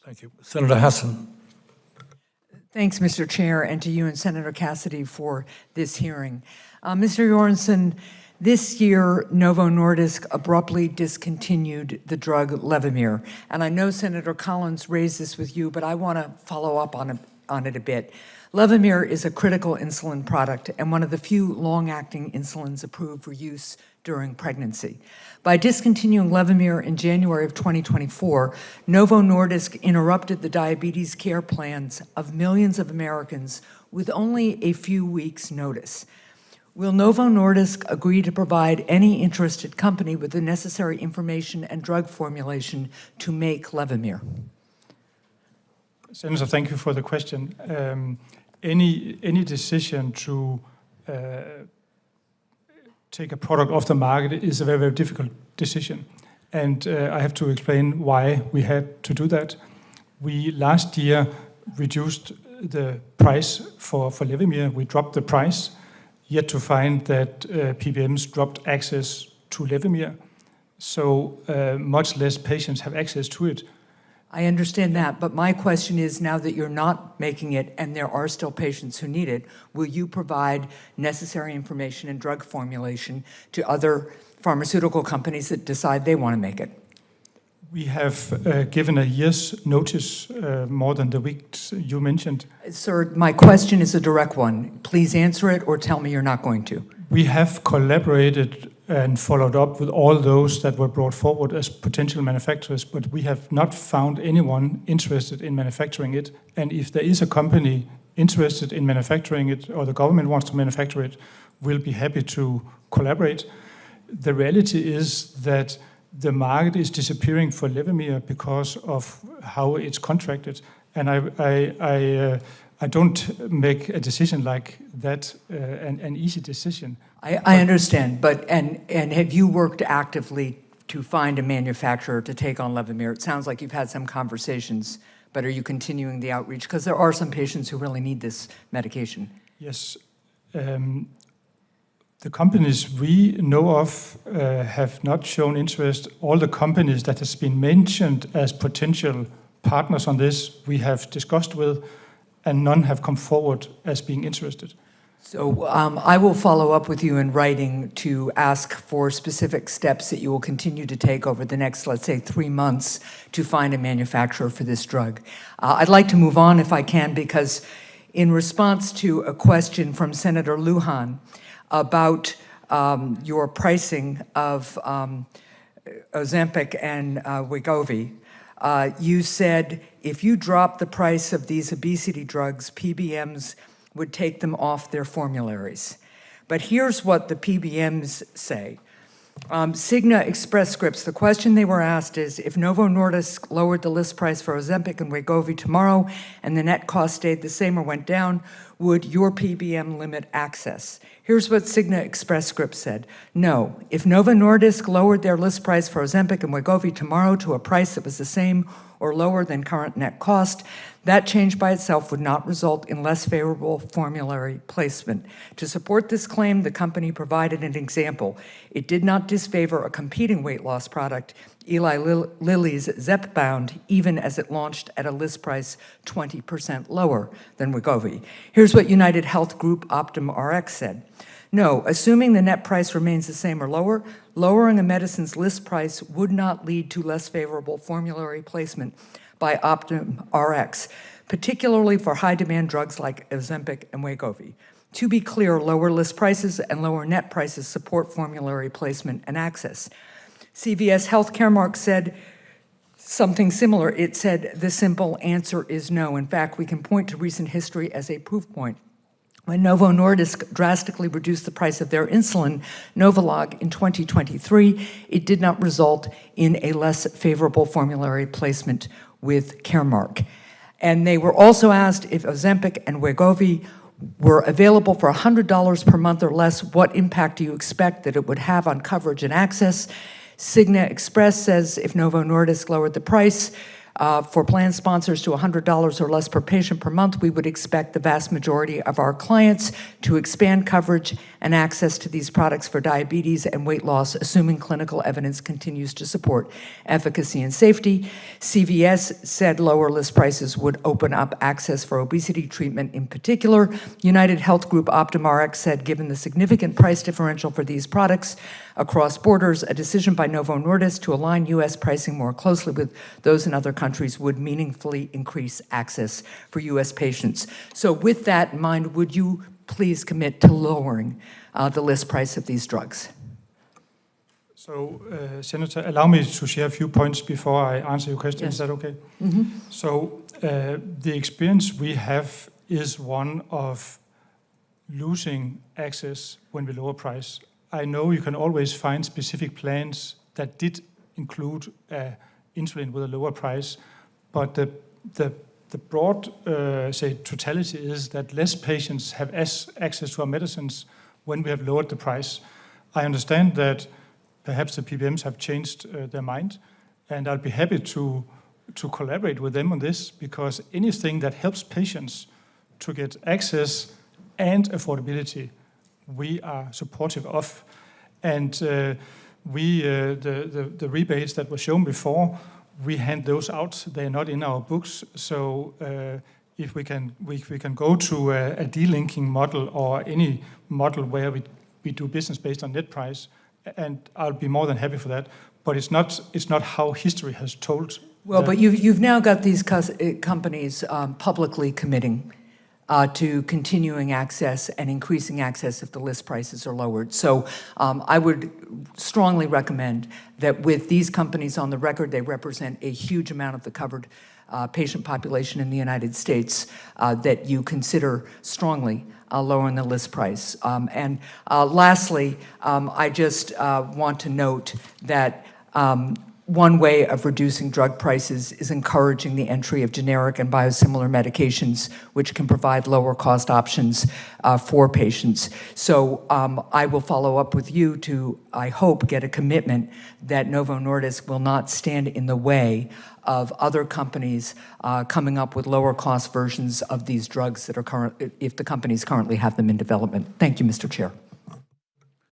Thank you. Senator Hassan. Thanks, Mr. Chair, and to you and Senator Cassidy for this hearing. Mr. Jorgensen, this year, Novo Nordisk abruptly discontinued the drug Levemir. And I know Senator Collins raised this with you, but I want to follow up on it a bit. Levemir is a critical insulin product and one of the few long-acting insulins approved for use during pregnancy. By discontinuing Levemir in January of 2024, Novo Nordisk interrupted the diabetes care plans of millions of Americans with only a few weeks' notice. Will Novo Nordisk agree to provide any interested company with the necessary information and drug formulation to make Levemir? Senator, thank you for the question. Any decision to take a product off the market is a very, very difficult decision. And I have to explain why we had to do that. We last year reduced the price for Levemir. We dropped the price, yet to find that PBMs dropped access to Levemir. So much less patients have access to it. I understand that, but my question is, now that you're not making it and there are still patients who need it, will you provide necessary information and drug formulation to other pharmaceutical companies that decide they want to make it? We have given a year's notice, more than the weeks you mentioned. Sir, my question is a direct one. Please answer it or tell me you're not going to. We have collaborated and followed up with all those that were brought forward as potential manufacturers, but we have not found anyone interested in manufacturing it. And if there is a company interested in manufacturing it, or the government wants to manufacture it, we'll be happy to collaborate. The reality is that the market is disappearing for Levemir because of how it's contracted. And I don't make a decision like that, an easy decision. I understand, but and have you worked actively to find a manufacturer to take on Levemir? It sounds like you've had some conversations, but are you continuing the outreach? Because there are some patients who really need this medication. Yes. The companies we know of have not shown interest. All the companies that has been mentioned as potential partners on this, we have discussed with, and none have come forward as being interested. So I will follow up with you in writing to ask for specific steps that you will continue to take over the next, let's say, 3 months to find a manufacturer for this drug. I'd like to move on if I can, because in response to a question from Senator Lujan about your pricing of Ozempic and Wegovy, you said if you drop the price of these obesity drugs, PBMs would take them off their formularies. But here's what the PBMs say. Cigna Express Scripts, the question they were asked is, if Novo Nordisk lowered the list price for Ozempic and Wegovy tomorrow and the net cost stayed the same or went down, would your PBM limit access? Here's what Cigna Express Scripts said. No, if Novo Nordisk lowered their list price for Ozempic and Wegovy tomorrow to a price that was the same or lower than current net cost, that change by itself would not result in less favorable formulary placement. To support this claim, the company provided an example. It did not disfavor a competing weight loss product, Eli Lilly's Zepbound, even as it launched at a list price 20% lower than Wegovy. Here's what United Health Group Optum RX said. No, assuming the net price remains the same or lower, lowering a medicine's list price would not lead to less favorable formulary placement by Optum RX, particularly for high-demand drugs like Ozempic and Wegovy. To be clear, lower list prices and lower net prices support formulary placement and access. CVS Health Caremark said something similar. It said the simple answer is no. In fact, we can point to recent history as a proof point. When Novo Nordisk drastically reduced the price of their insulin, Novolog, in 2023, it did not result in a less favorable formulary placement with Caremark. And they were also asked if Ozempic and Wegovy were available for $100 per month or less, what impact do you expect that it would have on coverage and access? Cigna Express says if Novo Nordisk lowered the price For plan sponsors to $100 or less per patient per month, we would expect the vast majority of our clients to expand coverage and access to these products for diabetes and weight loss, assuming clinical evidence continues to support efficacy and safety. CVS said lower list prices would open up access for obesity treatment in particular. United Health Group OptumRx said given the significant price differential for these products across borders, a decision by Novo Nordisk to align U.S. pricing more closely with those in other countries would meaningfully increase access for U.S. patients. So with that in mind, would you please commit to lowering the list price of these drugs? So, Senator, allow me to share a few points before I answer your question. Yes. Is that okay? Mm-hmm. So, the experience we have is one of losing access when we lower price. I know you can always find specific plans that did include insulin with a lower price, but the broad, totality is that less patients have access to our medicines when we have lowered the price. I understand that perhaps the PBMs have changed their mind, and I'll be happy to collaborate with them on this, because anything that helps patients to get access and affordability, we are supportive of. And the rebates that were shown before, we hand those out. They're not in our books. So if we can go to a delinking model or any model where we do business based on net price, and I'll be more than happy for that. But it's not how history has told. Well, but you've now got these companies publicly committing to continuing access and increasing access if the list prices are lowered. So I would strongly recommend that with these companies on the record, they represent a huge amount of the covered patient population in the United States, that you consider strongly lowering the list price. And lastly, I just want to note that one way of reducing drug prices is encouraging the entry of generic and biosimilar medications, which can provide lower cost options for patients. So I will follow up with you to, I hope, get a commitment that Novo Nordisk will not stand in the way of other companies coming up with lower cost versions of these drugs that are current, if the companies currently have them in development. Thank you, Mr. Chair.